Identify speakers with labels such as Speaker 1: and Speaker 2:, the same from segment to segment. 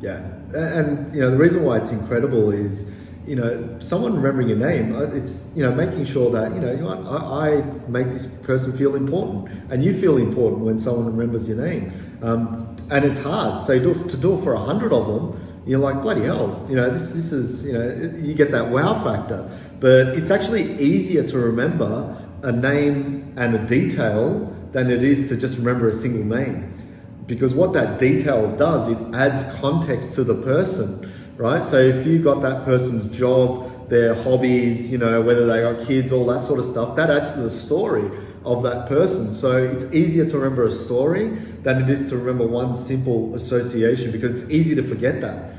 Speaker 1: Yeah, and the reason why it's incredible is someone remembering your name. It's making sure that I make this person feel important, and you feel important when someone remembers your name. And it's hard. So to do it for 100 of them, you're like, bloody hell. This is you get that wow factor. But it's actually easier to remember a name and a detail than it is to just remember a single name. Because what that detail does, it adds context to the person, right? So if you got that person's job, their hobbies, whether they got kids, all that sort of stuff, that adds to the story of that person. So it's easier to remember a story than it is to remember one simple association, because it's easy to forget that,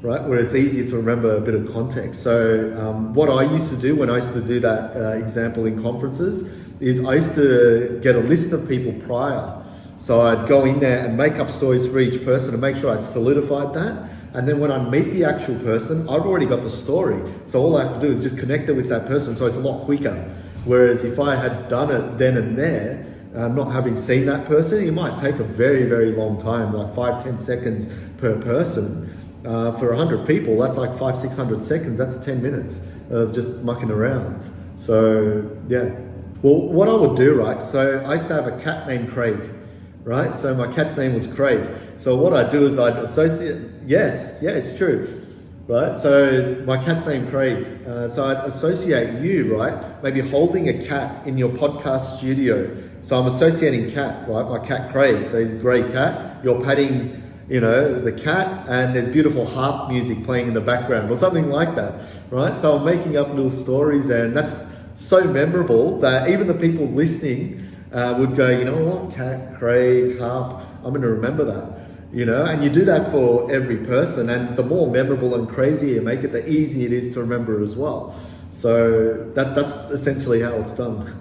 Speaker 1: right? Where it's easier to remember a bit of context. So what I used to do when I used to do that example in conferences is I used to get a list of people prior. So I'd go in there and make up stories for each person and make sure I'd solidified that. And then when I meet the actual person, I've already got the story. So all I have to do is just connect it with that person. So it's a lot quicker. Whereas if I had done it then and there, not having seen that person, it might take a very, very long time, like 5-10 seconds per person. For 100 people, that's like 500-600 seconds. That's 10 minutes of just mucking around. So yeah. Well, what I would do, right? So I used to have a cat named Craig. Right? So my cat's name was Craig. So what I'd do is I'd associate, yes, yeah, it's true. Right? So my cat's name Craig. So I'd associate you, right? Maybe holding a cat in your podcast studio. So I'm associating cat, right? My cat Craig. So he's a great cat. You're patting, the cat, and there's beautiful harp music playing in the background or something like that. Right? So I'm making up little stories, and that's so memorable that even the people listening would go, you know what, cat, Craig, harp, I'm going to remember that, and you do that for every person, and the more memorable and crazy you make it, the easier it is to remember as well. So that's essentially how it's done.